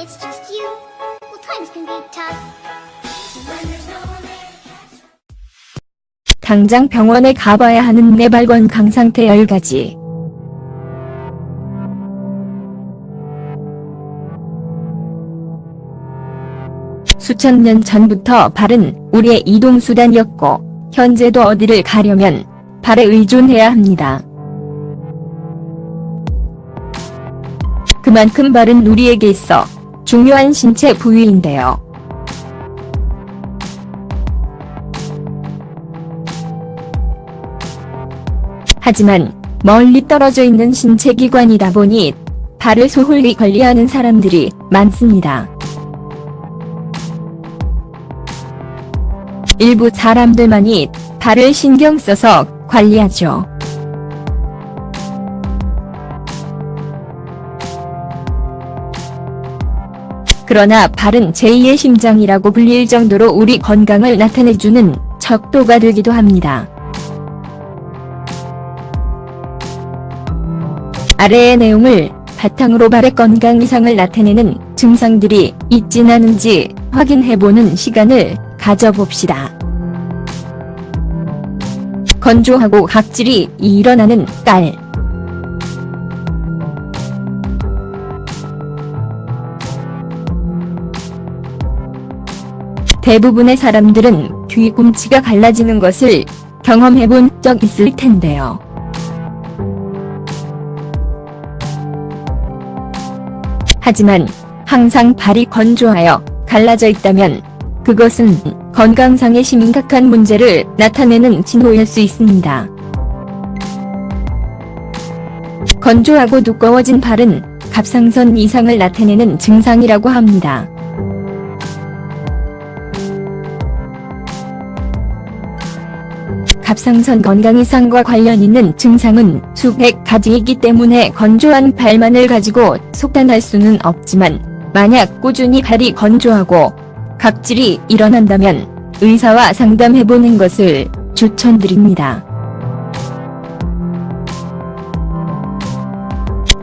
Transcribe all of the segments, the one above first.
it's just you, well, times can be tough. When there's no one there. 당장 병원에 가봐야 하는 내발 건강 상태 10가지. 수천 년 전부터 발은 우리의 이동수단이었고 현재도 어디를 가려면 발에 의존해야 합니다. 그만큼 발은 우리에게 있어 중요한 신체 부위인데요. 하지만 멀리 떨어져 있는 신체 기관이다 보니 발을 소홀히 관리하는 사람들이 많습니다. 일부 사람들만이 발을 신경 써서 관리하죠. 그러나 발은 제2의 심장이라고 불릴 정도로 우리 건강을 나타내주는 척도가 되기도 합니다. 아래의 내용을 바탕으로 발의 건강 이상을 나타내는 증상들이 있진 않은지 확인해보는 시간을 가져봅시다. 건조하고 각질이 일어나는 깔. 대부분의 사람들은 뒤꿈치가 갈라지는 것을 경험해본 적 있을 텐데요. 하지만 항상 발이 건조하여 갈라져 있다면 그것은 건강상의 심각한 문제를 나타내는 징후일 수 있습니다. 건조하고 두꺼워진 발은 갑상선 이상을 나타내는 증상이라고 합니다. 갑상선 건강 이상과 관련 있는 증상은 수백 가지이기 때문에 건조한 발만을 가지고 속단할 수는 없지만 만약 꾸준히 발이 건조하고 각질이 일어난다면 의사와 상담해보는 것을 추천드립니다.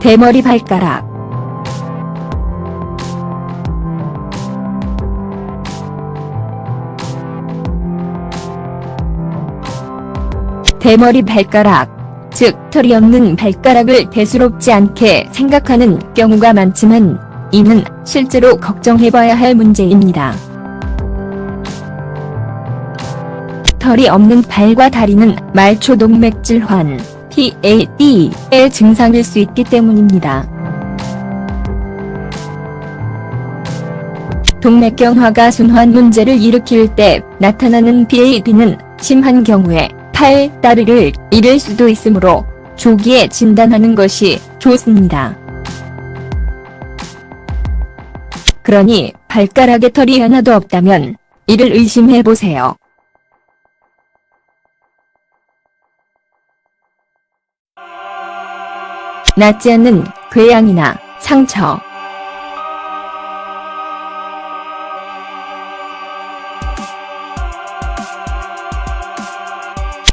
대머리 발가락. 대머리 발가락, 즉 털이 없는 발가락을 대수롭지 않게 생각하는 경우가 많지만 이는 실제로 걱정해봐야 할 문제입니다. 털이 없는 발과 다리는 말초동맥 질환, PAD의 증상일 수 있기 때문입니다. 동맥경화가 순환 문제를 일으킬 때 나타나는 PAD는 심한 경우에 팔, 다리를 잃을 수도 있으므로 조기에 진단하는 것이 좋습니다. 그러니 발가락에 털이 하나도 없다면 이를 의심해보세요. 낫지 않는 궤양이나 상처.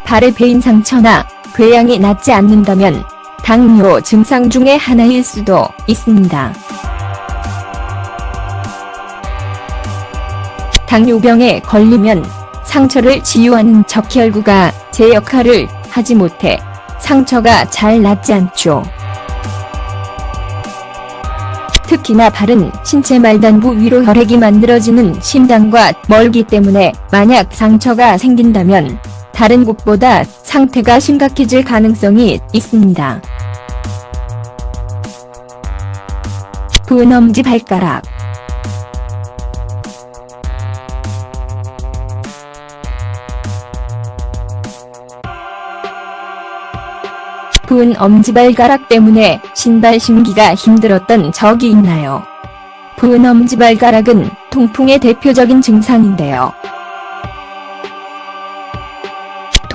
발에 베인 상처나 궤양이 낫지 않는다면 당뇨 증상 중에 하나일 수도 있습니다. 당뇨병에 걸리면 상처를 치유하는 적혈구가 제 역할을 하지 못해 상처가 잘 낫지 않죠. 특히나 발은 신체 말단부 위로 혈액이 만들어지는 심장과 멀기 때문에 만약 상처가 생긴다면 다른 곳보다 상태가 심각해질 가능성이 있습니다. 부은 엄지 발가락. 부은 엄지발가락 때문에 신발 신기가 힘들었던 적이 있나요? 부은 엄지발가락은 통풍의 대표적인 증상인데요.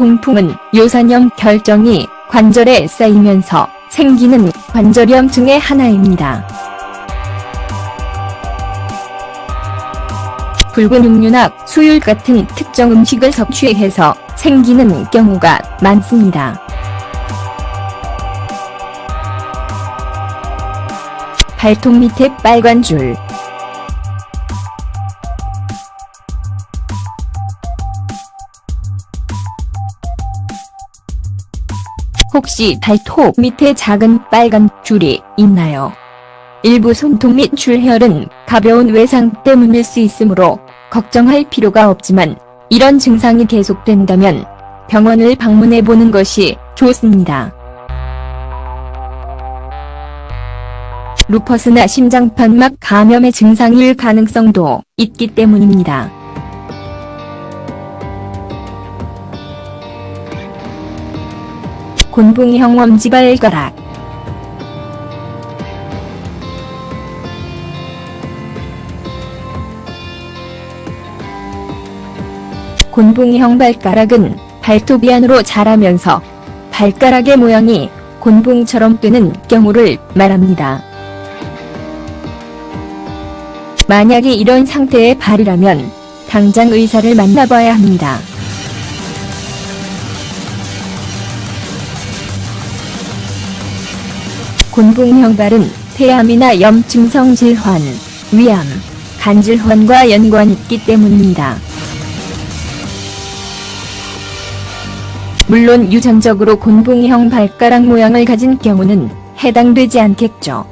통풍은 요산염 결정이 관절에 쌓이면서 생기는 관절염 중의 하나입니다. 붉은 육류나 수율 같은 특정 음식을 섭취해서 생기는 경우가 많습니다. 발톱 밑에 빨간 줄. 혹시 발톱 밑에 작은 빨간 줄이 있나요? 일부 손톱 및 출혈은 가벼운 외상 때문일 수 있으므로 걱정할 필요가 없지만 이런 증상이 계속된다면 병원을 방문해 보는 것이 좋습니다. 루퍼스나 심장판막 감염의 증상일 가능성도 있기 때문입니다. 곤붕이형 엄지발가락. 곤붕이형 발가락은 발톱이 안으로 자라면서 발가락의 모양이 곤붕처럼 뜨는 경우를 말합니다. 만약에 이런 상태의 발이라면 당장 의사를 만나봐야 합니다. 곤붕형 발은 폐암이나 염증성 질환, 위암, 간질환과 연관이 있기 때문입니다. 물론 유전적으로 곤붕이형 발가락 모양을 가진 경우는 해당되지 않겠죠.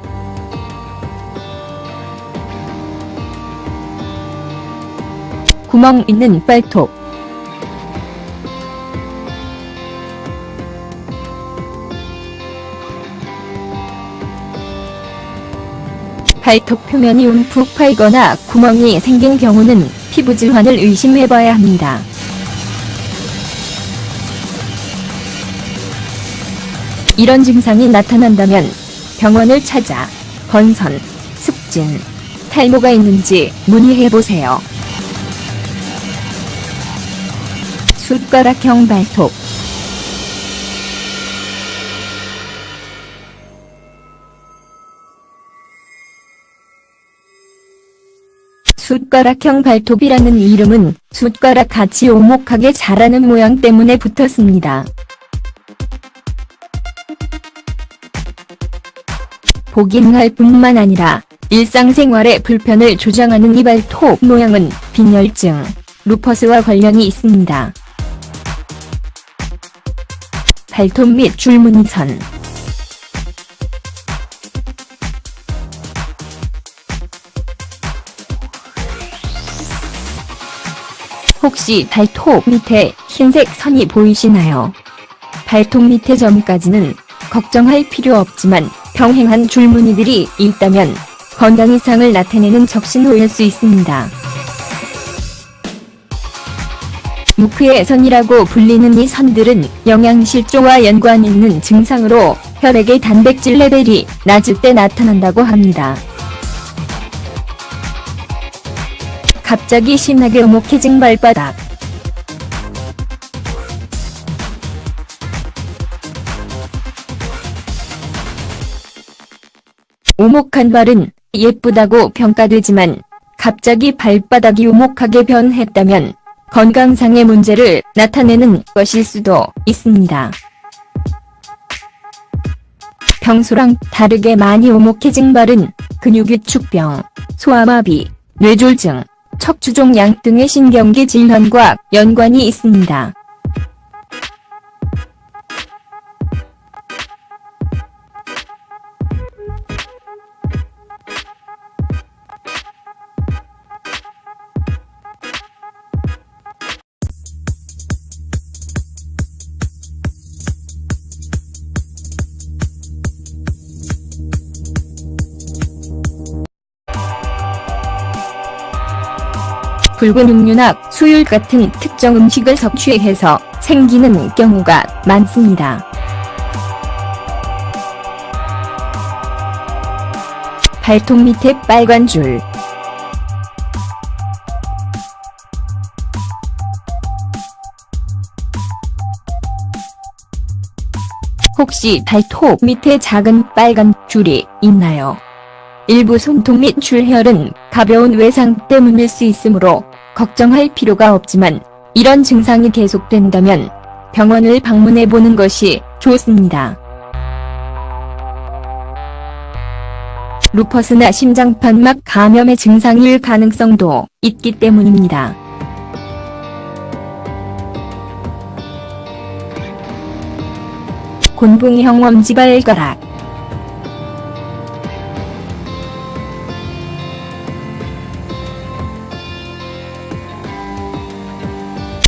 구멍 있는 발톱. 발톱 표면이 움푹 파이거나 구멍이 생긴 경우는 피부 질환을 의심해봐야 합니다. 이런 증상이 나타난다면 병원을 찾아 건선, 습진, 탈모가 있는지 문의해보세요. 숟가락형 발톱. 숟가락형 발톱이라는 이름은 숟가락같이 오목하게 자라는 모양 때문에 붙었습니다. 보기 흥할 뿐만 아니라 일상생활의 불편을 조장하는 이 발톱 모양은 빈혈증, 루퍼스와 관련이 있습니다. 발톱 및 줄무늬선. 혹시 발톱 밑에 흰색 선이 보이시나요? 발톱 밑의 점까지는 걱정할 필요 없지만 평행한 줄무늬들이 있다면 건강 이상을 나타내는 적신호일 수 있습니다. 무크의 선이라고 불리는 이 선들은 영양실조와 연관 있는 증상으로 혈액의 단백질 레벨이 낮을 때 나타난다고 합니다. 갑자기 심하게 오목해진 발바닥. 오목한 발은 예쁘다고 평가되지만 갑자기 발바닥이 오목하게 변했다면 건강상의 문제를 나타내는 것일 수도 있습니다. 평소랑 다르게 많이 오목해진 발은 근육위축병, 소아마비, 뇌졸중, 척추종양 등의 신경계 질환과 연관이 있습니다. 붉은 육류나 수율 같은 특정 음식을 섭취해서 생기는 경우가 많습니다. 발톱 밑에 빨간 줄. 혹시 발톱 밑에 작은 빨간 줄이 있나요? 일부 손톱 및 출혈은 가벼운 외상 때문일 수 있으므로 걱정할 필요가 없지만 이런 증상이 계속된다면 병원을 방문해 보는 것이 좋습니다. 루퍼스나 심장판막 감염의 증상일 가능성도 있기 때문입니다. 곤붕형 엄지발가락.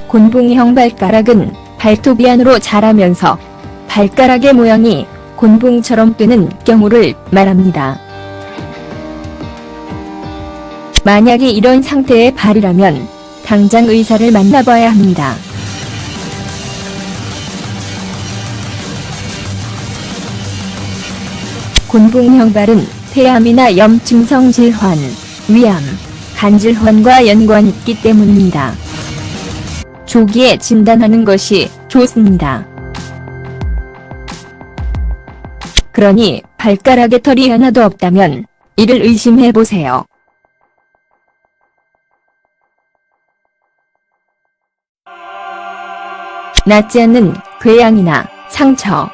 곤붕형 발가락은 발톱이 안으로 자라면서 발가락의 모양이 곤붕처럼 되는 경우를 말합니다. 만약에 이런 상태의 발이라면 당장 의사를 만나봐야 합니다. 곤붕형 발은 폐암이나 염증성 질환, 위암, 간질환과 연관이 있기 때문입니다. 조기에 진단하는 것이 좋습니다. 그러니 발가락에 털이 하나도 없다면 이를 의심해보세요. 낫지 않는 궤양이나 상처.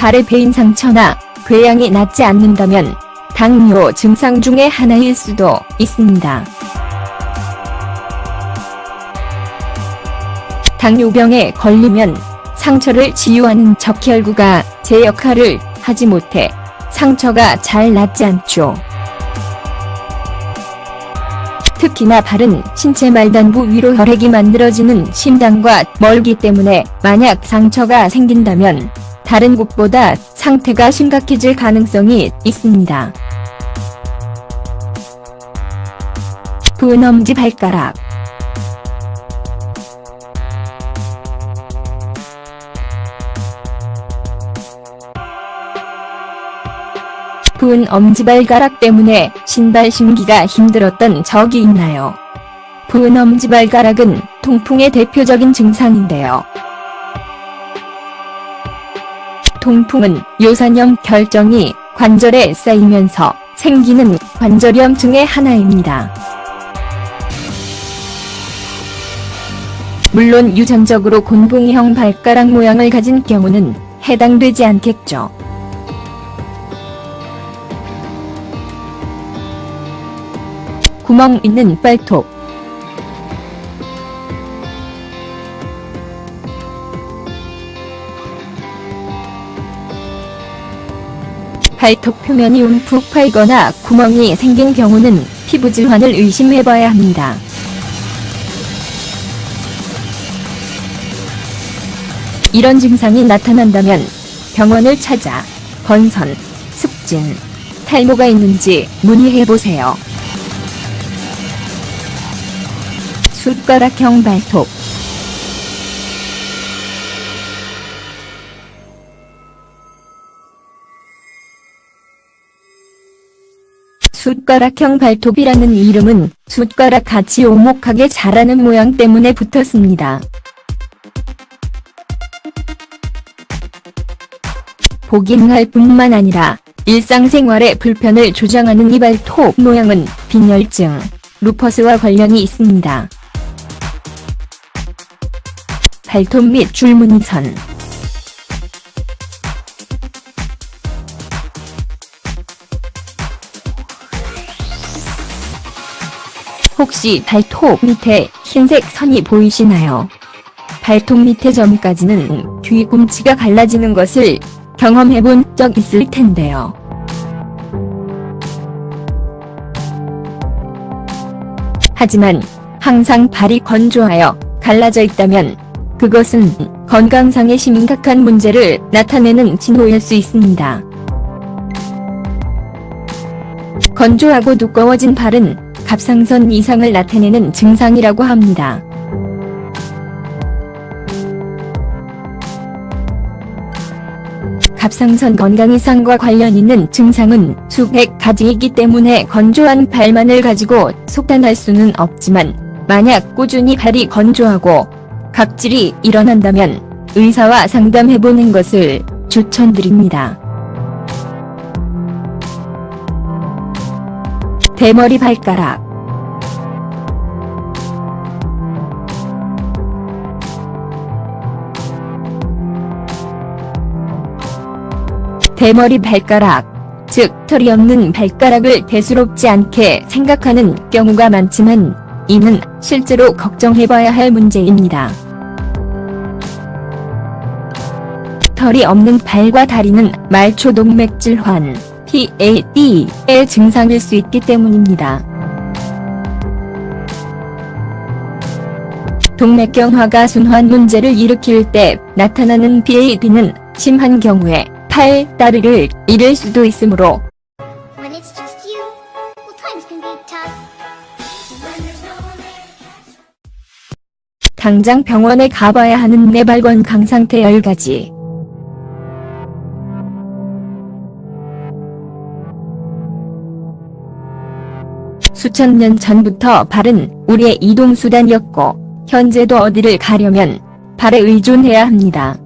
발에 베인 상처나 궤양이 낫지 않는다면 당뇨 증상 중에 하나일 수도 있습니다. 당뇨병에 걸리면 상처를 치유하는 적혈구가 제 역할을 하지 못해 상처가 잘 낫지 않죠. 특히나 발은 신체 말단부 위로 혈액이 만들어지는 심장과 멀기 때문에 만약 상처가 생긴다면 다른 곳보다 상태가 심각해질 가능성이 있습니다. 부은 엄지 발가락. 부은 엄지발가락 때문에 신발 신기가 힘들었던 적이 있나요? 부은 엄지발가락은 통풍의 대표적인 증상인데요. 통풍은 요산형 결정이 관절에 쌓이면서 생기는 관절염 중의 하나입니다. 물론 유전적으로 곤붕형 발가락 모양을 가진 경우는 해당되지 않겠죠. 구멍 있는 발톱. 발톱 표면이 움푹 파이거나 구멍이 생긴 경우는 피부 질환을 의심해봐야 합니다. 이런 증상이 나타난다면 병원을 찾아 건선, 습진, 탈모가 있는지 문의해보세요. 숟가락형 발톱. 숟가락형 발톱이라는 이름은 숟가락같이 오목하게 자라는 모양 때문에 붙었습니다. 보기 흥할 뿐만 아니라 일상생활의 불편을 조장하는 이 발톱 모양은 빈혈증, 루퍼스와 관련이 있습니다. 발톱 및 줄무늬선. 혹시 발톱 밑에 흰색 선이 보이시나요? 발톱 밑의 점까지는 뒤꿈치가 갈라지는 것을 경험해본 적 있을 텐데요. 하지만 항상 발이 건조하여 갈라져 있다면 그것은 건강상의 심각한 문제를 나타내는 징후일 수 있습니다. 건조하고 두꺼워진 발은 갑상선 이상을 나타내는 증상이라고 합니다. 갑상선 건강 이상과 관련 있는 증상은 수백 가지이기 때문에 건조한 발만을 가지고 속단할 수는 없지만 만약 꾸준히 발이 건조하고 각질이 일어난다면 의사와 상담해보는 것을 추천드립니다. 대머리 발가락. 대머리 발가락, 즉 털이 없는 발가락을 대수롭지 않게 생각하는 경우가 많지만 이는 실제로 걱정해봐야 할 문제입니다. 털이 없는 발과 다리는 말초동맥 질환, PAD의 증상일 수 있기 때문입니다. 동맥경화가 순환 문제를 일으킬 때 나타나는 PAD는 심한 경우에 팔, 다리를 잃을 수도 있으므로 When it's just you, well, times can be tough. When there's no one there. 당장 병원에 가봐야 하는 내 발 건강 상태 10가지. 수천 년 전부터 발은 우리의 이동수단이었고 현재도 어디를 가려면 발에 의존해야 합니다.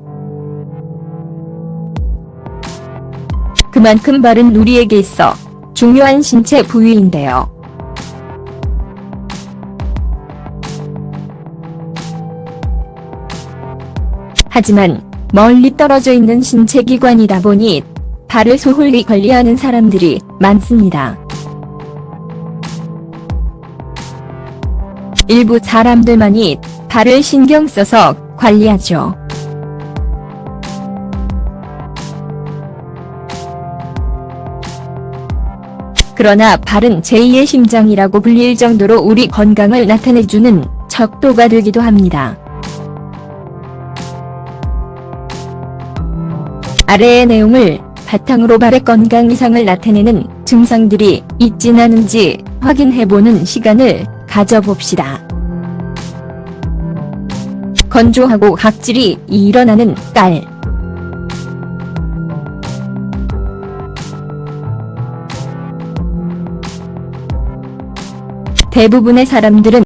그만큼 발은 우리에게 있어 중요한 신체 부위인데요. 하지만 멀리 떨어져 있는 신체 기관이다 보니 발을 소홀히 관리하는 사람들이 많습니다. 일부 사람들만이 발을 신경 써서 관리하죠. 그러나 발은 제2의 심장이라고 불릴 정도로 우리 건강을 나타내주는 척도가 되기도 합니다. 아래의 내용을 바탕으로 발의 건강 이상을 나타내는 증상들이 있진 않은지 확인해보는 시간을 가져봅시다. 건조하고 각질이 일어나는 깔. 대부분의 사람들은